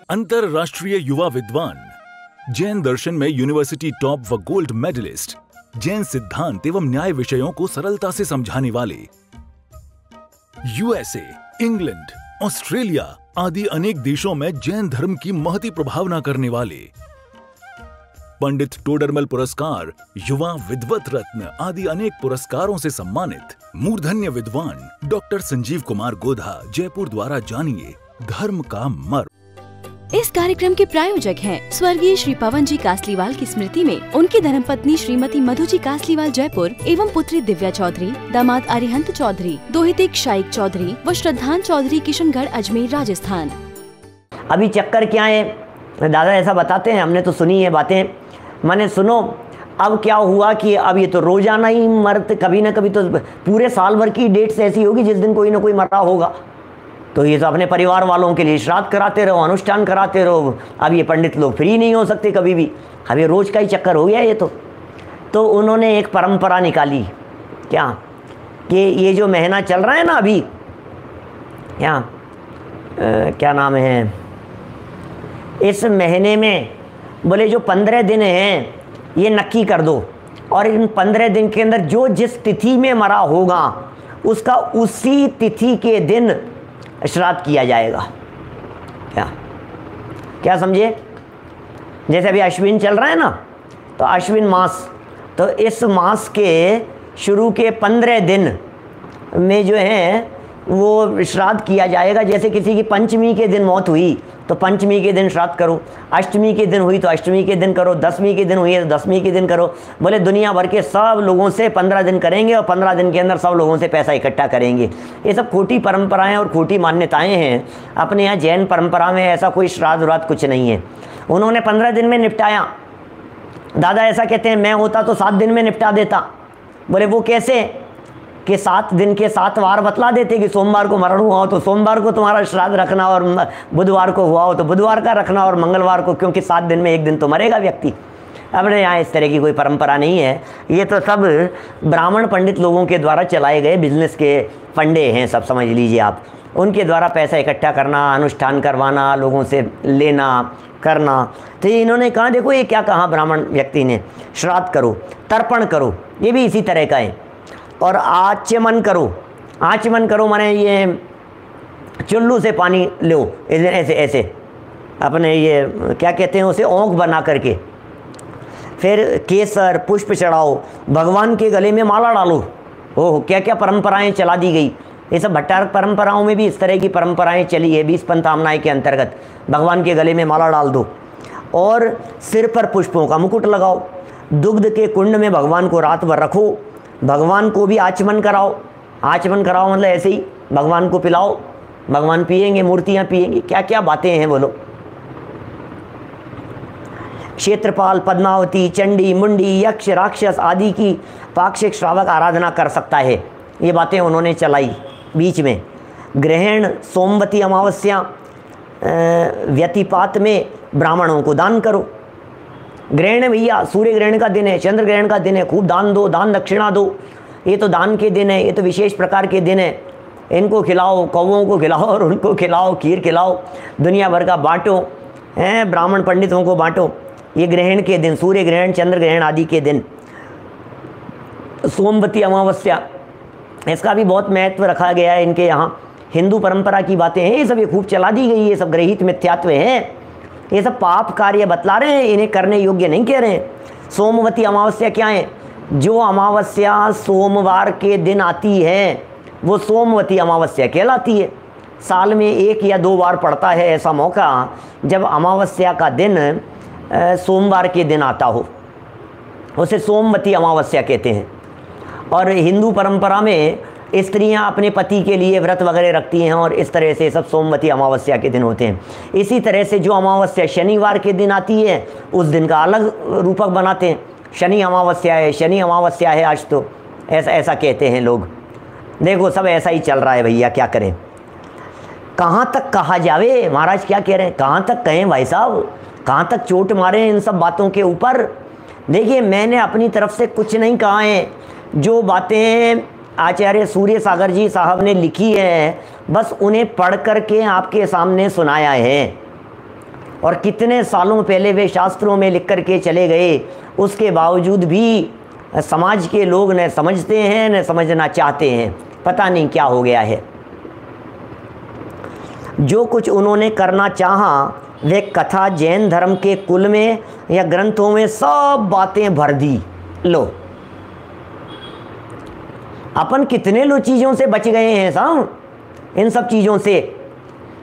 अंतरराष्ट्रीय युवा विद्वान, जैन दर्शन में यूनिवर्सिटी टॉप व गोल्ड मेडलिस्ट, जैन सिद्धांत एवं न्याय विषयों को सरलता से समझाने वाले, यूएसए, इंग्लैंड, ऑस्ट्रेलिया आदि अनेक देशों में जैन धर्म की महती प्रभावना करने वाले, पंडित टोडरमल पुरस्कार, युवा विद्वत रत्न आदि अनेक पुरस्कारों से सम्मानित मूर्धन्य विद्वान डॉक्टर संजीव कुमार गोधा, जयपुर द्वारा जानिए धर्म का मर्म। इस कार्यक्रम के प्रायोजक हैं स्वर्गीय श्री पवन जी कासलीवाल की स्मृति में उनकी धर्मपत्नी श्रीमती मधु जी कासलीवाल जयपुर एवं पुत्री दिव्या चौधरी, दामाद अरिहंत चौधरी, दोहिते शाइक चौधरी व श्रद्धान चौधरी किशनगढ़ अजमेर राजस्थान। अभी चक्कर क्या है, दादा ऐसा बताते हैं, हमने तो सुनी है बातें, माने सुनो। अब क्या हुआ कि अब ये तो रोजाना ही मरते, कभी ना कभी तो पूरे साल भर की डेट्स ऐसी होगी जिस दिन कोई ना कोई मरा होगा, तो ये तो अपने परिवार वालों के लिए श्राद्ध कराते रहो, अनुष्ठान कराते रहो। अब ये पंडित लोग फ्री नहीं हो सकते कभी भी, अब ये रोज का ही चक्कर हो गया ये तो उन्होंने एक परंपरा निकाली, क्या कि ये जो महीना चल रहा है ना अभी, क्या नाम है, इस महीने में बोले जो 15 दिन हैं ये नक्की कर दो, और इन 15 दिन के अंदर जो जिस तिथि में मरा होगा उसका उसी तिथि के दिन श्राद्ध किया जाएगा। क्या समझे? जैसे अभी अश्विन चल रहा है ना, तो अश्विन मास, तो इस मास के शुरू के 15 दिन में जो है वो श्राद्ध किया जाएगा। जैसे किसी की पंचमी के दिन मौत हुई तो पंचमी के दिन श्राद्ध करो, अष्टमी के दिन हुई तो अष्टमी के दिन करो, दसवीं के दिन हुई है तो दसवीं के दिन करो। बोले दुनिया भर के सब लोगों से 15 दिन करेंगे और 15 दिन के अंदर सब लोगों से पैसा इकट्ठा करेंगे। ये सब खोटी परंपराएं और खोटी मान्यताएं हैं। अपने यहाँ जैन परंपरा में ऐसा कोई श्राद्ध व्रत कुछ नहीं है। उन्होंने 15 दिन में निपटाया। दादा ऐसा कहते हैं, मैं होता तो 7 दिन में निपटा देता। बोले वो कैसे? कि 7 दिन के 7 वार बतला देते कि सोमवार को मरण हुआ हो तो सोमवार को तुम्हारा श्राद्ध रखना, और बुधवार को हुआ हो तो बुधवार का रखना, और मंगलवार को, क्योंकि 7 दिन में एक दिन तो मरेगा व्यक्ति। अपने यहाँ इस तरह की कोई परंपरा नहीं है। ये तो सब ब्राह्मण पंडित लोगों के द्वारा चलाए गए बिजनेस के फंडे हैं, सब समझ लीजिए आप। उनके द्वारा पैसा इकट्ठा करना, अनुष्ठान करवाना, लोगों से लेना करना। तो इन्होंने कहा, देखो ये क्या कहा ब्राह्मण व्यक्ति ने, श्राद्ध करो, तर्पण करो, ये भी इसी तरह का है, और आचमन करो। आचमन करो माने ये चुल्लू से पानी लो, ऐसे ऐसे अपने ये क्या कहते हैं उसे, औंख बना करके, फिर केसर पुष्प चढ़ाओ, भगवान के गले में माला डालो। ओह, क्या क्या परंपराएं चला दी गई। ये सब भट्टारक परंपराओं में भी इस तरह की परंपराएं चली है। 20 पंथामनाएं के अंतर्गत भगवान के गले में माला डाल दो, और सिर पर पुष्पों का मुकुट लगाओ। दुग्ध के कुंड में भगवान को रात भर रखो, भगवान को भी आचमन कराओ। आचमन कराओ मतलब ऐसे ही भगवान को पिलाओ, भगवान पिएंगे, मूर्तियां पिएंगी। क्या क्या बातें हैं बोलो। क्षेत्रपाल, पद्मावती, चंडी, मुंडी, यक्ष, राक्षस आदि की पाक्षिक श्रावक आराधना कर सकता है। ये बातें उन्होंने चलाई बीच में। ग्रहण, सोमवती अमावस्या, व्यतिपात में ब्राह्मणों को दान करो। ग्रहण भैया, सूर्य ग्रहण का दिन है, चंद्र ग्रहण का दिन है, खूब दान दो, दान दक्षिणा दो। ये तो दान के दिन है, ये तो विशेष प्रकार के दिन है। इनको खिलाओ, कौवों को खिलाओ और उनको खिलाओ, खीर खिलाओ, दुनिया भर का बांटो, हैं ब्राह्मण पंडितों को बांटो। ये ग्रहण के दिन, सूर्य ग्रहण, चंद्र ग्रहण आदि के दिन। सोमवती अमावस्या, इसका भी बहुत महत्व रखा गया है इनके यहाँ। हिंदू परंपरा की बातें हैं ये सब, ये खूब चला दी गई, ये सब ग्रहित मिथ्यात्व हैं। ये सब पाप कार्य बतला रहे हैं, इन्हें करने योग्य नहीं कह रहे हैं। सोमवती अमावस्या क्या है? जो अमावस्या सोमवार के दिन आती है वो सोमवती अमावस्या कहलाती है। साल में 1 या 2 बार पड़ता है ऐसा मौका जब अमावस्या का दिन सोमवार के दिन आता हो, उसे सोमवती अमावस्या कहते हैं। और हिंदू परंपरा में स्त्रियां अपने पति के लिए व्रत वगैरह रखती हैं, और इस तरह से सब सोमवती अमावस्या के दिन होते हैं। इसी तरह से जो अमावस्या शनिवार के दिन आती है उस दिन का अलग रूपक बनाते हैं। शनि अमावस्या है, शनि अमावस्या है आज, तो ऐसा कहते हैं लोग। देखो सब ऐसा ही चल रहा है भैया, क्या करें। कहाँ तक कहा जावे, महाराज क्या कह रहे हैं, कहाँ तक कहें भाई साहब, कहाँ तक चोट मारे इन सब बातों के ऊपर। देखिए मैंने अपनी तरफ से कुछ नहीं कहा है, जो बातें आचार्य सूर्य सागर जी साहब ने लिखी है बस उन्हें पढ़ करके आपके सामने सुनाया है। और कितने सालों पहले वे शास्त्रों में लिख कर के चले गए, उसके बावजूद भी समाज के लोग न समझते हैं न समझना चाहते हैं। पता नहीं क्या हो गया है। जो कुछ उन्होंने करना चाहा वे कथा जैन धर्म के कुल में या ग्रंथों में सब बातें भर दी। लो, अपन कितने लो चीज़ों से बच गए हैं साहब, इन सब चीज़ों से।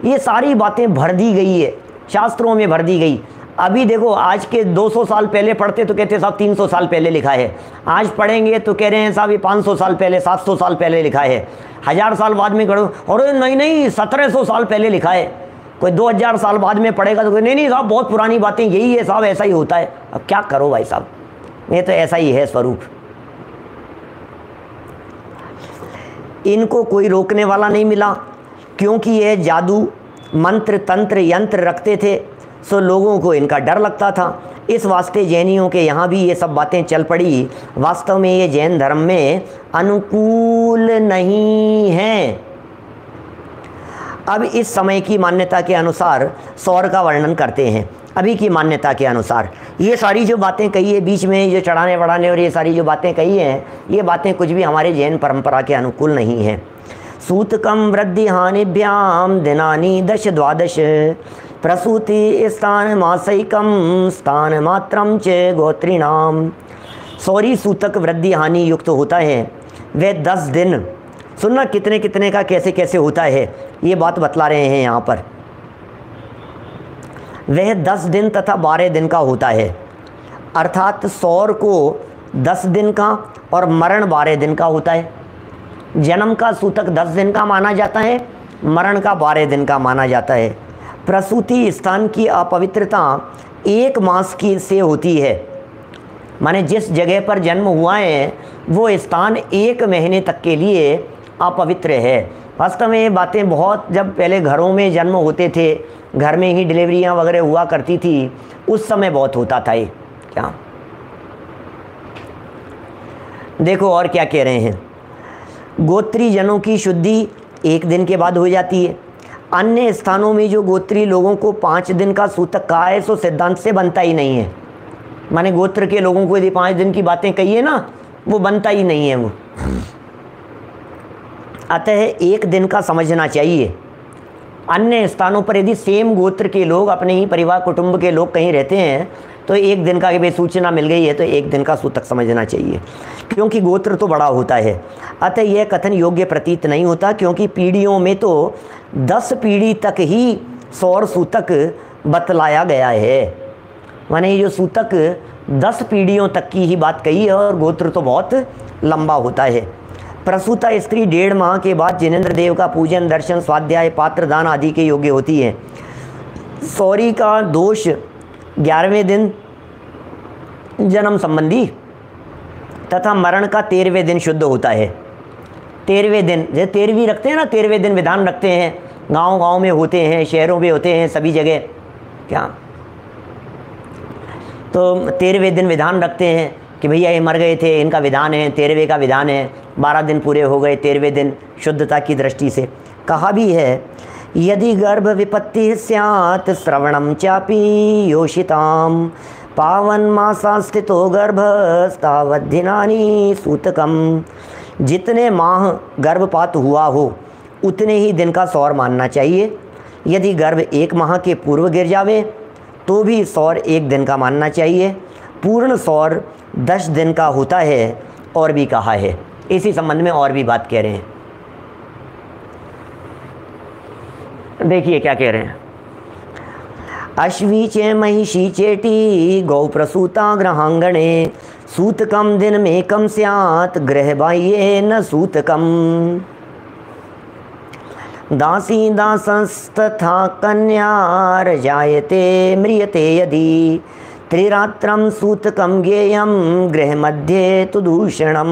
ये सारी बातें भर दी गई है, शास्त्रों में भर दी गई। अभी देखो, आज के 200 साल पहले पढ़ते तो कहते साहब 300 साल पहले लिखा है, आज पढ़ेंगे तो कह रहे हैं साहब ये 500 साल पहले, 700 साल पहले लिखा है। 1000 साल बाद में करो, और नहीं 1700 साल पहले लिखा है। कोई 2000 साल बाद में पढ़ेगा तो नहीं साहब बहुत पुरानी बातें, यही है साहब, ऐसा ही होता है। अब क्या करो भाई साहब, ये तो ऐसा ही है स्वरूप। इनको कोई रोकने वाला नहीं मिला, क्योंकि ये जादू मंत्र तंत्र यंत्र रखते थे, सो लोगों को इनका डर लगता था। इस वास्ते जैनियों के यहाँ भी ये सब बातें चल पड़ी। वास्तव में ये जैन धर्म में अनुकूल नहीं है। अब इस समय की मान्यता के अनुसार सौर का वर्णन करते हैं। अभी की मान्यता के अनुसार ये सारी जो बातें कही है, बीच में जो चढ़ाने बढ़ाने और ये सारी जो बातें कही हैं, ये बातें कुछ भी हमारे जैन परंपरा के अनुकूल नहीं हैं। सूतकम वृद्धि हानिभ्याम दिनानि 10-12 प्रसूति स्थान मासैकम स्थान मात्रम च गोत्रीणाम। सौरी सूतक वृद्धि हानि युक्त होता है, वह 10 दिन। सुनना कितने कितने का कैसे कैसे होता है, ये बात बतला रहे हैं यहाँ पर। वह 10 दिन तथा 12 दिन का होता है, अर्थात सौर को 10 दिन का और मरण 12 दिन का होता है। जन्म का सूतक 10 दिन का माना जाता है, मरण का 12 दिन का माना जाता है। प्रसूति स्थान की अपवित्रता 1 मास की से होती है, माने जिस जगह पर जन्म हुआ है वो स्थान 1 महीने तक के लिए अपवित्र है। वास्तव में ये बातें बहुत, जब पहले घरों में जन्म होते थे, घर में ही डिलीवरियां वगैरह हुआ करती थी, उस समय बहुत होता था ये। क्या देखो और क्या कह रहे हैं, गोत्री जनों की शुद्धि 1 दिन के बाद हो जाती है। अन्य स्थानों में जो गोत्री लोगों को 5 दिन का सूतक कहा है, सो सिद्धांत से बनता ही नहीं है। माने गोत्र के लोगों को यदि 5 दिन की बातें कही है ना, वो बनता ही नहीं है वो। अतः 1 दिन का समझना चाहिए। अन्य स्थानों पर यदि सेम गोत्र के लोग, अपने ही परिवार कुटुंब के लोग कहीं रहते हैं, तो 1 दिन का कि भाई सूचना मिल गई है तो 1 दिन का सूतक समझना चाहिए, क्योंकि गोत्र तो बड़ा होता है। अतः यह कथन योग्य प्रतीत नहीं होता, क्योंकि पीढ़ियों में तो 10 पीढ़ी तक ही सौर सूतक बतलाया गया है। माने ये जो सूतक 10 पीढ़ियों तक की ही बात कही है, और गोत्र तो बहुत लंबा होता है। प्रसूता स्त्री 1.5 माह के बाद जिनेंद्र देव का पूजन, दर्शन, स्वाध्याय, पात्र दान आदि के योग्य होती है। सौरी का दोष 11वें दिन जन्म संबंधी तथा मरण का 13वें दिन शुद्ध होता है। 13वें दिन, जैसे 13वीं रखते हैं ना, 13वें दिन विधान रखते हैं, गांव-गांव में होते हैं, शहरों में होते हैं, सभी जगह। क्या तो 13वें दिन विधान रखते हैं कि भैया ये मर गए थे, इनका विधान है, 13वें का विधान है, 12 दिन पूरे हो गए, 13वें दिन शुद्धता की दृष्टि से। कहा भी है, यदि गर्भ विपत्ति स्यात् श्रवणम चापि योषिताम पावन मासा स्थितो गर्भस्तावधिनानि सूतकम। जितने माह गर्भपात हुआ हो उतने ही दिन का सौर मानना चाहिए। यदि गर्भ 1 माह के पूर्व गिर जावे तो भी सौर 1 दिन का मानना चाहिए। पूर्ण सौर 10 दिन का होता है, और भी कहा है। इसी संबंध में और भी बात कह रहे हैं, देखिए क्या कह रहे हैं। अश्वी चे महिषी चेटी गौ प्रसूता ग्रहांगणे सूतकम दिन में कम स्यात् गृह बाह्ये न सूतकम। दासी दासस्तथा कन्या जायते म्रियते यदि त्रिरात्रम सूतकम ज्ञेयम गृह मध्य तु दूषणम।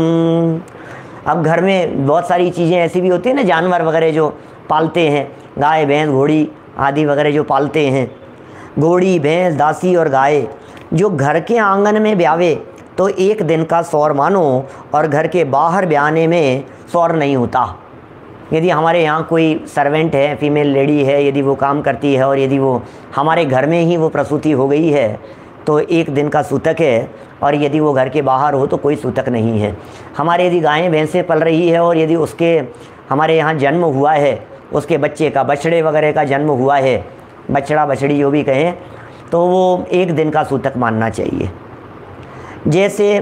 अब घर में बहुत सारी चीज़ें ऐसी भी होती हैं ना, जानवर वगैरह जो पालते हैं, गाय भैंस घोड़ी आदि वगैरह जो पालते हैं, घोड़ी भैंस दासी और गाय जो घर के आंगन में ब्यावे तो 1 दिन का सौर मानो, और घर के बाहर ब्याने में सौर नहीं होता। यदि हमारे यहाँ कोई सर्वेंट है, फीमेल लेडी है, यदि वो काम करती है और यदि वो हमारे घर में ही वो प्रसूति हो गई है तो 1 दिन का सूतक है, और यदि वो घर के बाहर हो तो कोई सूतक नहीं है। हमारे यदि गायें भैंसें पल रही है और यदि उसके हमारे यहाँ जन्म हुआ है, उसके बच्चे का, बछड़े वगैरह का जन्म हुआ है, बछड़ा बछड़ी जो भी कहें, तो वो 1 दिन का सूतक मानना चाहिए। जैसे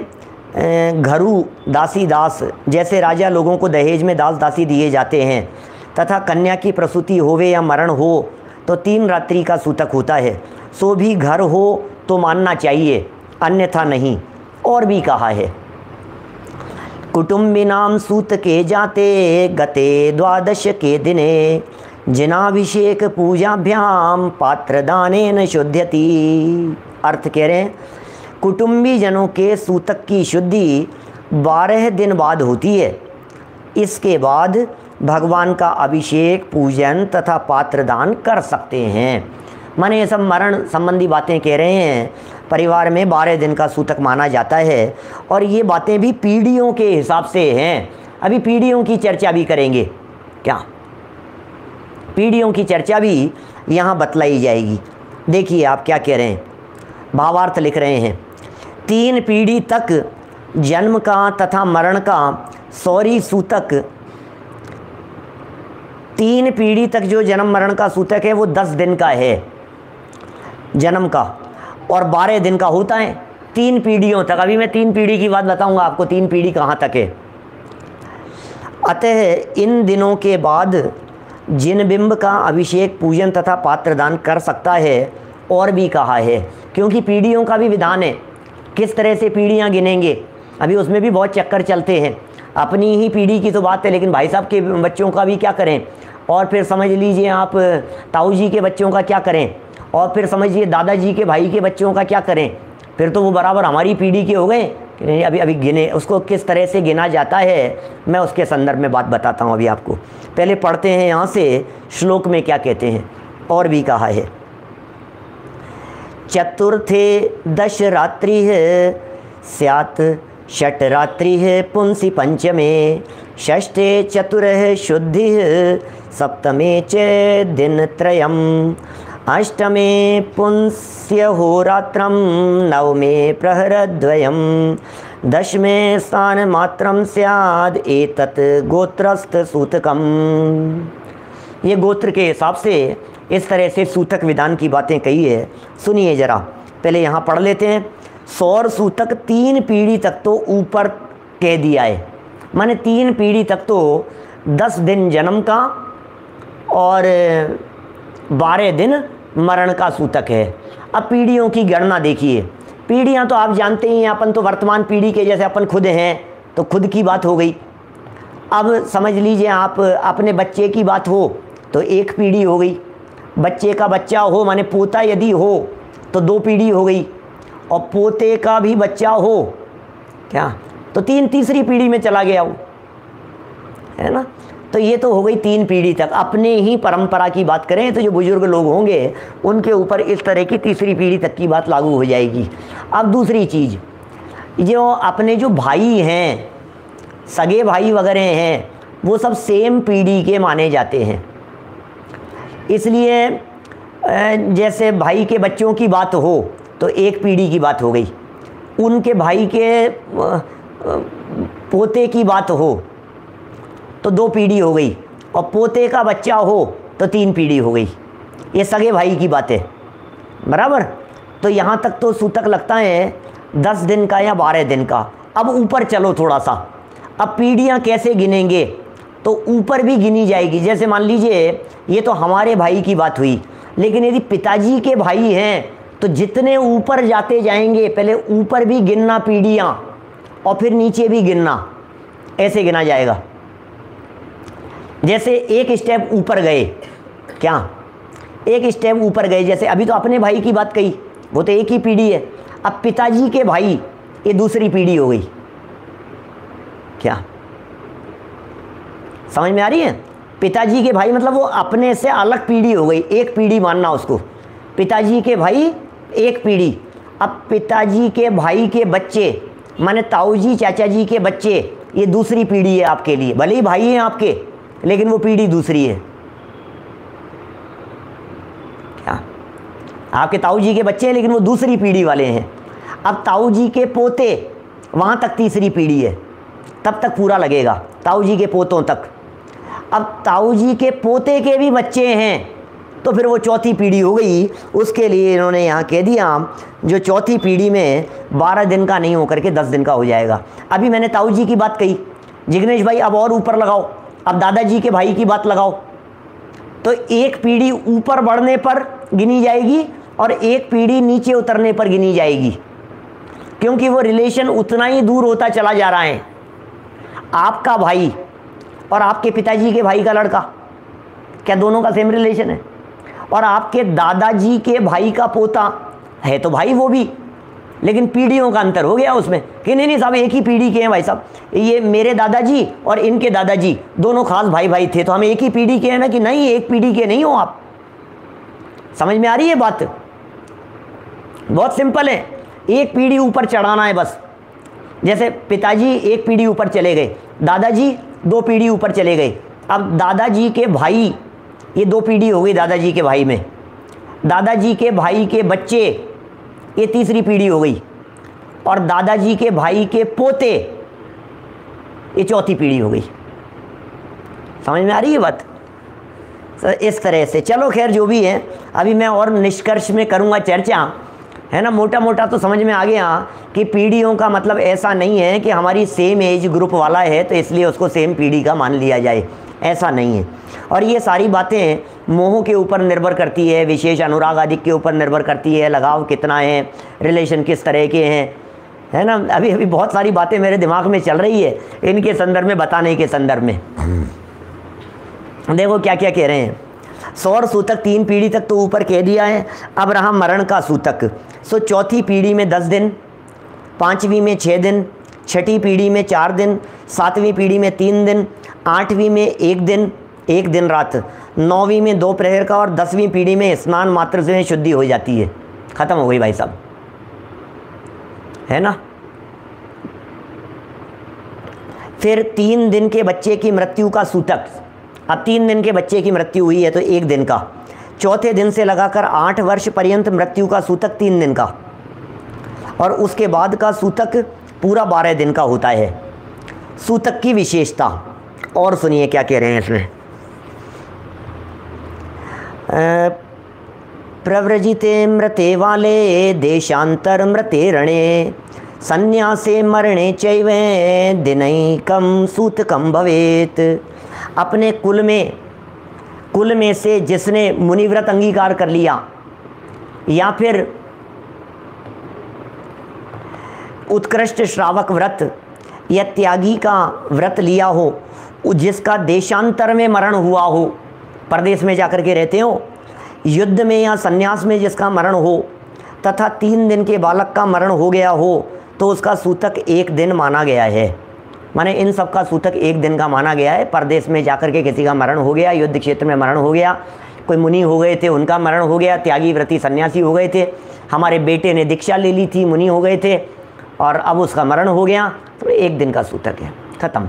घरू दासी दास, जैसे राजा लोगों को दहेज में दास दासी दिए जाते हैं, तथा कन्या की प्रसूति होवे या मरण हो तो 3 रात्रि का सूतक होता है, सो भी घर हो तो मानना चाहिए, अन्यथा नहीं। और भी कहा है, कुटुंबिनाम सूत के जाते गते 12 के दिने, जिनाभिषेक पूजाभ्याम पात्रदानेन शुद्ध्यति। अर्थ कह रहे हैं, कुटुंबी जनों के सूतक की शुद्धि 12 दिन बाद होती है। इसके बाद भगवान का अभिषेक, पूजन तथा पात्रदान कर सकते हैं। माने ये सब मरण संबंधी बातें कह रहे हैं। परिवार में 12 दिन का सूतक माना जाता है, और ये बातें भी पीढ़ियों के हिसाब से हैं। अभी पीढ़ियों की चर्चा भी करेंगे, क्या पीढ़ियों की चर्चा भी यहाँ बतलाई जाएगी। देखिए आप क्या कह रहे हैं, भावार्थ लिख रहे हैं। 3 पीढ़ी तक जन्म का तथा मरण का सौरी सूतक, 3 पीढ़ी तक जो जन्म मरण का सूतक है वो 10 दिन का है जन्म का, और 12 दिन का होता है 3 पीढ़ियों तक। अभी मैं 3 पीढ़ी की बात बताऊंगा आपको, 3 पीढ़ी कहाँ तक है। अतः इन दिनों के बाद जिन बिंब का अभिषेक, पूजन तथा पात्रदान कर सकता है। और भी कहा है, क्योंकि पीढ़ियों का भी विधान है, किस तरह से पीढ़ियाँ गिनेंगे, अभी उसमें भी बहुत चक्कर चलते हैं। अपनी ही पीढ़ी की तो बात है, लेकिन भाई साहब के बच्चों का भी क्या करें, और फिर समझ लीजिए आप ताऊ जी के बच्चों का क्या करें, और फिर समझिए दादाजी के भाई के बच्चों का क्या करें। फिर तो वो बराबर हमारी पीढ़ी के हो गए कि नहीं। अभी गिने, उसको किस तरह से गिना जाता है मैं उसके संदर्भ में बात बताता हूँ अभी आपको। पहले पढ़ते हैं यहाँ से श्लोक में क्या कहते हैं। और भी कहा है, चतुर्थे 10 रात्रि स्यात् षट रात्रि पुंसी पंचमे, षष्ठे चतुरः शुद्धि सप्तमे च दिनत्रयम्, अष्टमे पुंस्य होरात्रम, नवमे प्रहरद्वयम, 10वें स्थान मात्रम स्याद एतत् गोत्रस्थ सूतकम। ये गोत्र के हिसाब से इस तरह से सूतक विधान की बातें कही है। सुनिए जरा, पहले यहाँ पढ़ लेते हैं। सौर सूतक 3 पीढ़ी तक तो ऊपर कह दिया है, माने 3 पीढ़ी तक तो 10 दिन जन्म का और 12 दिन मरण का सूतक है। अब पीढ़ियों की गणना देखिए। पीढ़ियाँ तो आप जानते ही हैं, अपन तो वर्तमान पीढ़ी के जैसे अपन खुद हैं, तो खुद की बात हो गई। अब समझ लीजिए आप अपने बच्चे की बात हो तो 1 पीढ़ी हो गई, बच्चे का बच्चा हो माने पोता यदि हो तो 2 पीढ़ी हो गई, और पोते का भी बच्चा हो क्या तो तीसरी पीढ़ी में चला गया वो, है ना। तो ये तो हो गई 3 पीढ़ी तक। अपने ही परंपरा की बात करें तो जो बुजुर्ग लोग होंगे उनके ऊपर इस तरह की तीसरी पीढ़ी तक की बात लागू हो जाएगी। अब दूसरी चीज़, जो अपने जो भाई हैं, सगे भाई वगैरह हैं, वो सब सेम पीढ़ी के माने जाते हैं। इसलिए जैसे भाई के बच्चों की बात हो तो 1 पीढ़ी की बात हो गई, उनके भाई के पोते की बात हो तो 2 पीढ़ी हो गई, और पोते का बच्चा हो तो 3 पीढ़ी हो गई। ये सगे भाई की बात है, बराबर। तो यहाँ तक तो सूतक लगता है 10 दिन का या 12 दिन का। अब ऊपर चलो थोड़ा सा, अब पीढ़ियाँ कैसे गिनेंगे, तो ऊपर भी गिनी जाएगी। जैसे मान लीजिए ये तो हमारे भाई की बात हुई, लेकिन यदि पिताजी के भाई हैं तो जितने ऊपर जाते जाएंगे, पहले ऊपर भी गिनना पीढ़ियाँ और फिर नीचे भी गिनना, ऐसे गिना जाएगा। जैसे 1 स्टेप ऊपर गए, क्या 1 स्टेप ऊपर गए, जैसे अभी तो अपने भाई की बात कही, वो तो 1 ही पीढ़ी है। अब पिताजी के भाई, ये दूसरी पीढ़ी हो गई। क्या समझ में आ रही है? पिताजी के भाई मतलब वो अपने से अलग पीढ़ी हो गई, 1 पीढ़ी मानना उसको। पिताजी के भाई 1 पीढ़ी। अब पिताजी के भाई के बच्चे माने ताऊ जी चाचा जी के बच्चे, ये दूसरी पीढ़ी है आपके लिए। भले ही भाई हैं आपके, लेकिन वो पीढ़ी दूसरी है। क्या? आपके ताऊ जी के बच्चे हैं लेकिन वो दूसरी पीढ़ी वाले हैं। अब ताऊ जी के पोते, वहाँ तक तीसरी पीढ़ी है, तब तक पूरा लगेगा, ताऊ जी के पोतों तक। अब ताऊ जी के पोते के भी बच्चे हैं तो फिर वो चौथी पीढ़ी हो गई। उसके लिए इन्होंने यहाँ कह दिया जो चौथी पीढ़ी में 12 दिन का नहीं होकर के 10 दिन का हो जाएगा। अभी मैंने ताऊ जी की बात कही, जिग्नेश भाई अब और ऊपर लगाओ, अब दादाजी के भाई की बात लगाओ, तो एक पीढ़ी ऊपर बढ़ने पर गिनी जाएगी और एक पीढ़ी नीचे उतरने पर गिनी जाएगी, क्योंकि वो रिलेशन उतना ही दूर होता चला जा रहा है। आपका भाई और आपके पिताजी के भाई का लड़का, क्या दोनों का सेम रिलेशन है? और आपके दादाजी के भाई का पोता है तो भाई वो भी, लेकिन पीढ़ियों का अंतर हो गया उसमें कि नहीं साहब एक ही पीढ़ी के हैं भाई साहब, ये मेरे दादाजी और इनके दादाजी दोनों खास भाई भाई थे तो हम एक ही पीढ़ी के हैं ना, कि नहीं एक पीढ़ी के नहीं हो आप। समझ में आ रही है बात? बहुत सिंपल है, एक पीढ़ी ऊपर चढ़ाना है बस। जैसे पिताजी एक पीढ़ी ऊपर चले गए, दादाजी 2 पीढ़ी ऊपर चले गए, अब दादाजी के भाई, ये 2 पीढ़ी हो गई दादाजी के भाई में, दादाजी के भाई के बच्चे, ये तीसरी पीढ़ी हो गई, और दादाजी के भाई के पोते, ये चौथी पीढ़ी हो गई। समझ में आ रही है बात? इस तरह से चलो खैर जो भी है, अभी मैं और निष्कर्ष में करूँगा चर्चा, है ना। मोटा मोटा तो समझ में आ गया कि पीढ़ियों का मतलब ऐसा नहीं है कि हमारी सेम एज ग्रुप वाला है तो इसलिए उसको सेम पीढ़ी का मान लिया जाए, ऐसा नहीं है। और ये सारी बातें मोह के ऊपर निर्भर करती है, विशेष अनुराग आदि के ऊपर निर्भर करती है, लगाव कितना है, रिलेशन किस तरह के हैं, है ना। अभी अभी बहुत सारी बातें मेरे दिमाग में चल रही है इनके संदर्भ में, बताने के संदर्भ में। देखो क्या क्या कह रहे हैं। सौर सूतक 3 पीढ़ी तक तो ऊपर कह दिया है। अब रहा मरण का सूतक। सो चौथी पीढ़ी में 10 दिन, 5वीं में 6 दिन, 6ठी पीढ़ी में 4 दिन, 7वीं पीढ़ी में 3 दिन, 8वीं में 1 दिन 1 दिन रात, 9वीं में 2 प्रहर का, और 10वीं पीढ़ी में स्नान मात्र से शुद्धि हो जाती है। खत्म हो गई भाई साहब, है ना। फिर 3 दिन के बच्चे की मृत्यु का सूतक। अब 3 दिन के बच्चे की मृत्यु हुई है तो 1 दिन का, चौथे दिन से लगाकर 8 वर्ष पर्यंत मृत्यु का सूतक 3 दिन का, और उसके बाद का सूतक पूरा 12 दिन का होता है। सूतक की विशेषता और सुनिए क्या कह रहे हैं इसमें। प्रव्रजिते मृते वाले देशांतर मृते रणे, संन्यासे मरणे चैवे दिनैकम सूतकम भवेत। अपने कुल में से जिसने मुनिव्रत अंगीकार कर लिया या फिर उत्कृष्ट श्रावक व्रत या त्यागी का व्रत लिया हो, जिसका देशांतर में मरण हुआ हो, परदेश में जाकर के रहते हो, युद्ध में या संन्यास में जिसका मरण हो, तथा 3 दिन के बालक का मरण हो गया हो, तो उसका सूतक 1 दिन माना गया है। माने इन सब का सूतक 1 दिन का माना गया है। परदेश में जाकर के किसी का मरण हो गया, युद्ध क्षेत्र में मरण हो गया, कोई मुनि हो गए थे उनका मरण हो गया, त्यागी व्रती सन्यासी हो गए थे, हमारे बेटे ने दीक्षा ले ली थी, मुनि हो गए थे और अब उसका मरण हो गया, तो 1 दिन का सूतक है, ख़त्म।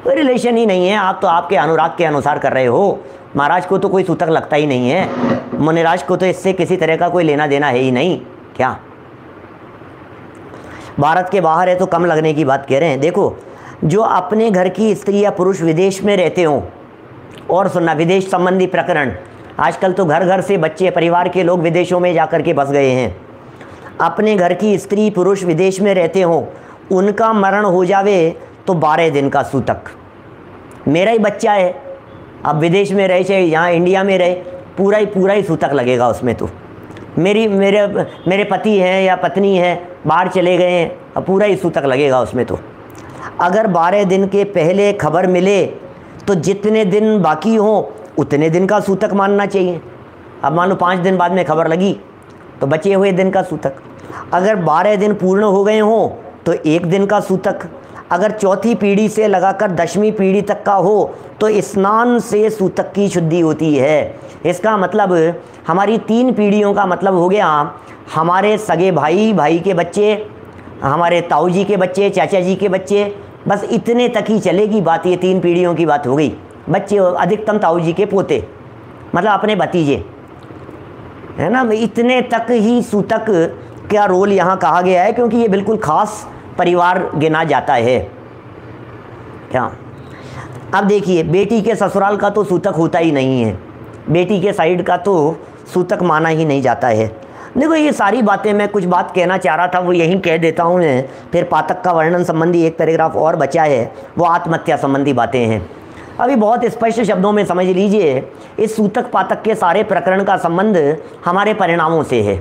कोई रिलेशन ही नहीं है, आप तो आपके अनुराग के अनुसार कर रहे हो। महाराज को तो कोई सूतक लगता ही नहीं है, मुनिराज को तो इससे किसी तरह का कोई लेना देना है ही नहीं। क्या भारत के बाहर है तो कम लगने की बात कह रहे हैं। देखो, जो अपने घर की स्त्री या पुरुष विदेश में रहते हों, और सुनना विदेश संबंधी प्रकरण, आजकल तो घर घर से बच्चे परिवार के लोग विदेशों में जाकर के बस गए हैं। अपने घर की स्त्री पुरुष विदेश में रहते हों, उनका मरण हो जावे तो 12 दिन का सूतक। मेरा ही बच्चा है, अब विदेश में रहे चाहे यहाँ इंडिया में रहे, पूरा ही सूतक लगेगा उसमें। तो मेरे पति हैं या पत्नी है, बाहर चले गए हैं, अब पूरा ही सूतक लगेगा उसमें। तो अगर 12 दिन के पहले खबर मिले तो जितने दिन बाकी हों उतने दिन का सूतक मानना चाहिए। अब मान लो 5 दिन बाद में खबर लगी तो बचे हुए दिन का सूतक। अगर 12 दिन पूर्ण हो गए हों तो 1 दिन का सूतक। अगर चौथी पीढ़ी से लगाकर 10वीं पीढ़ी तक का हो तो स्नान से सूतक की शुद्धि होती है। इसका मतलब हमारी 3 पीढ़ियों का मतलब हो गया, हमारे सगे भाई के बच्चे, हमारे ताऊ जी के बच्चे, चाचा जी के बच्चे, बस इतने तक ही चलेगी बात। ये 3 पीढ़ियों की बात हो गई, बच्चे, अधिकतम ताऊ जी के पोते, मतलब अपने भतीजे, है ना। इतने तक ही सूतक का रोल यहाँ कहा गया है, क्योंकि ये बिल्कुल खास परिवार गिना जाता है। क्या अब देखिए, बेटी के ससुराल का तो सूतक होता ही नहीं है, बेटी के साइड का तो सूतक माना ही नहीं जाता है। देखो, ये सारी बातें, मैं कुछ बात कहना चाह रहा था वो यहीं कह देता हूँ मैं। फिर पातक का वर्णन संबंधी एक पैराग्राफ और बचा है, वो आत्महत्या संबंधी बातें हैं। अभी बहुत स्पष्ट शब्दों में समझ लीजिए, इस सूतक पातक के सारे प्रकरण का संबंध हमारे परिणामों से है,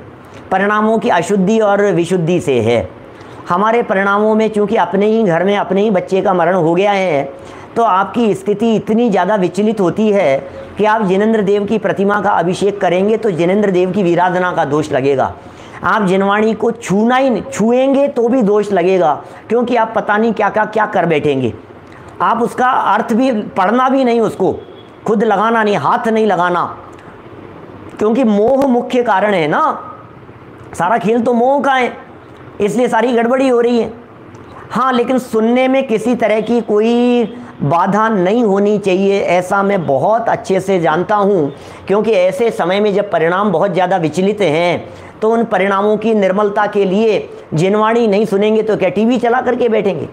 परिणामों की अशुद्धि और विशुद्धि से है। हमारे परिणामों में चूँकि अपने ही घर में अपने ही बच्चे का मरण हो गया है, तो आपकी स्थिति इतनी ज़्यादा विचलित होती है कि आप जिनेंद्र देव की प्रतिमा का अभिषेक करेंगे तो जिनेंद्र देव की वीराधना का दोष लगेगा। आप जिनवाणी को छुएंगे तो भी दोष लगेगा, क्योंकि आप पता नहीं क्या कर बैठेंगे। आप उसका अर्थ भी पढ़ना भी नहीं, उसको खुद लगाना नहीं, हाथ नहीं लगाना, क्योंकि मोह मुख्य कारण है ना। सारा खेल तो मोह का है, इसलिए सारी गड़बड़ी हो रही है। हाँ, लेकिन सुनने में किसी तरह की कोई बाधा नहीं होनी चाहिए, ऐसा मैं बहुत अच्छे से जानता हूँ, क्योंकि ऐसे समय में जब परिणाम बहुत ज़्यादा विचलित हैं, तो उन परिणामों की निर्मलता के लिए जिनवाणी नहीं सुनेंगे तो क्या टीवी चला करके बैठेंगे,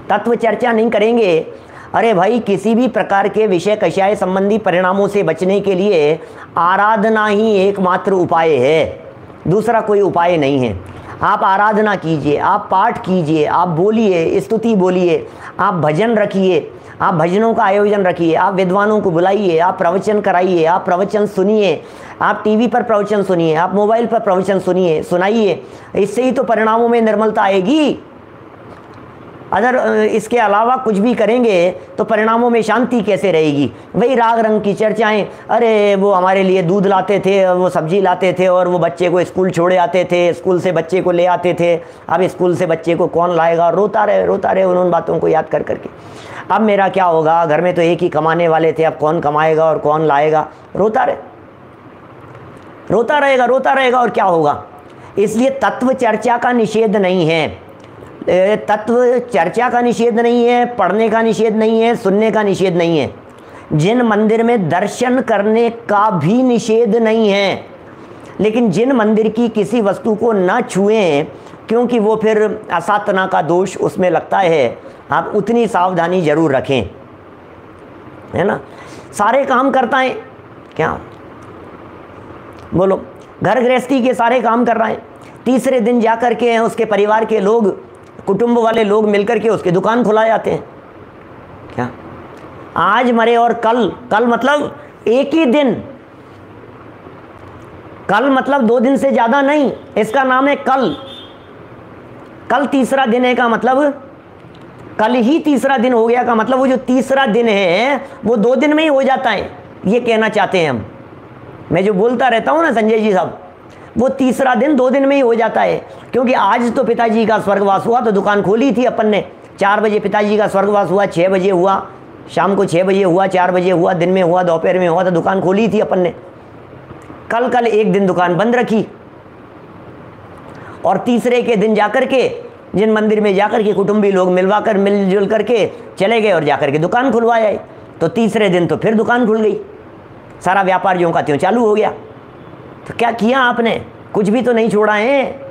तत्व चर्चा नहीं करेंगे। अरे भाई, किसी भी प्रकार के विषय कषाय संबंधी परिणामों से बचने के लिए आराधना ही एकमात्र उपाय है, दूसरा कोई उपाय नहीं है। आप आराधना कीजिए, आप पाठ कीजिए, आप बोलिए, स्तुति बोलिए, आप भजन रखिए, आप भजनों का आयोजन रखिए, आप विद्वानों को बुलाइए, आप प्रवचन कराइए, आप प्रवचन सुनिए, आप टीवी पर प्रवचन सुनिए, आप मोबाइल पर प्रवचन सुनाइए। इससे ही तो परिणामों में निर्मलता आएगी। अगर इसके अलावा कुछ भी करेंगे तो परिणामों में शांति कैसे रहेगी। वही राग रंग की चर्चाएं, अरे वो हमारे लिए दूध लाते थे, वो सब्जी लाते थे, और वो बच्चे को स्कूल छोड़े आते थे, स्कूल से बच्चे को ले आते थे। अब स्कूल से बच्चे को कौन लाएगा, रोता रहे उन बातों को याद कर करके। अब मेरा क्या होगा, घर में तो एक ही कमाने वाले थे, अब कौन कमाएगा और कौन लाएगा, रोता रहेगा और क्या होगा। इसलिए तत्व चर्चा का निषेध नहीं है, तत्व चर्चा का निषेध नहीं है, पढ़ने का निषेध नहीं है, सुनने का निषेध नहीं है। जिन मंदिर में दर्शन करने का भी निषेध नहीं है, लेकिन जिन मंदिर की किसी वस्तु को न छुएं, क्योंकि वो फिर असातना का दोष उसमें लगता है, आप उतनी सावधानी जरूर रखें, है ना। सारे काम करता है क्या, बोलो, घर गृहस्थी के सारे काम कर रहा है, तीसरे दिन जाकर के उसके परिवार के लोग, कुटुंब वाले लोग मिलकर के उसकी दुकान खुला जाते हैं क्या। आज मरे और कल मतलब एक ही दिन, कल मतलब 2 दिन से ज्यादा नहीं, इसका नाम है कल तीसरा दिन है का मतलब, कल ही तीसरा दिन हो गया का मतलब, वो जो तीसरा दिन है वो 2 दिन में ही हो जाता है, ये कहना चाहते हैं हम। मैं जो बोलता रहता हूं ना संजय जी साहब, वो तीसरा दिन 2 दिन में ही हो जाता है। क्योंकि आज तो पिताजी का स्वर्गवास हुआ तो दुकान खोली थी अपन ने, 4 बजे पिताजी का स्वर्गवास हुआ, 6 बजे हुआ, शाम को 6 बजे हुआ, 4 बजे हुआ, दिन में हुआ, दोपहर में हुआ, तो दुकान खोली थी अपन ने। कल एक दिन दुकान बंद रखी, और तीसरे के दिन जाकर के जिन मंदिर में जाकर के कुटुंबी लोग मिलजुल करके चले गए और जाकर के दुकान खुलवाया, तो तीसरे दिन तो फिर दुकान खुल गई, सारा व्यापार ज्यों का त्यों चालू हो गया। तो क्या किया आपने, कुछ भी तो नहीं छोड़ा है।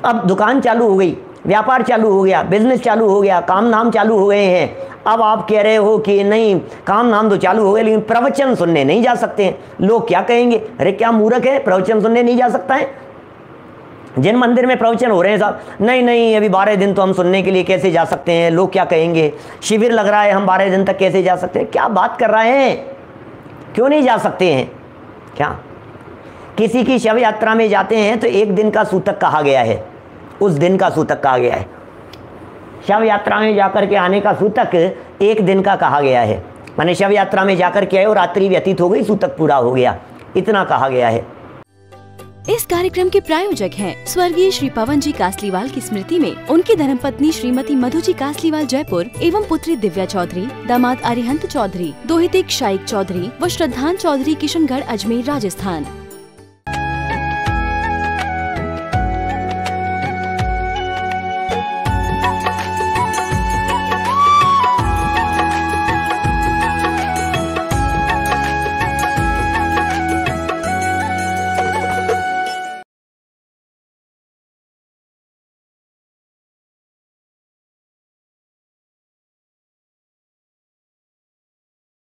अब दुकान चालू हो गई, व्यापार चालू हो गया, बिजनेस चालू हो गया, काम नाम चालू हो गए हैं। अब आप कह रहे हो कि नहीं, काम नाम तो चालू हो गए लेकिन प्रवचन सुनने नहीं जा सकते हैं, लोग क्या कहेंगे, अरे क्या मूर्ख है, प्रवचन सुनने नहीं जा सकता है। जिन मंदिर में प्रवचन हो रहे हैं साहब, नहीं अभी 12 दिन तो हम सुनने के लिए कैसे जा सकते हैं, लोग क्या कहेंगे, शिविर लग रहा है, हम 12 दिन तक कैसे जा सकते हैं, क्या बात कर रहे हैं, क्यों नहीं जा सकते हैं क्या। किसी की शव यात्रा में जाते हैं तो 1 दिन का सूतक कहा गया है, उस दिन का सूतक कहा गया है। शव यात्रा में जाकर के आने का सूतक 1 दिन का कहा गया है, माने शव यात्रा में जाकर के आए और रात्रि व्यतीत हो गई, सूतक पूरा हो गया, इतना कहा गया है। इस कार्यक्रम के प्रायोजक हैं स्वर्गीय श्री पवन जी कासलीवाल की स्मृति में उनकी धर्मपत्नी श्रीमती मधु जी कासलीवाल जयपुर एवं पुत्री दिव्या चौधरी, दामाद अरिहंत चौधरी, दोहिते शाइक चौधरी व श्रद्धान चौधरी किशनगढ़ अजमेर राजस्थान।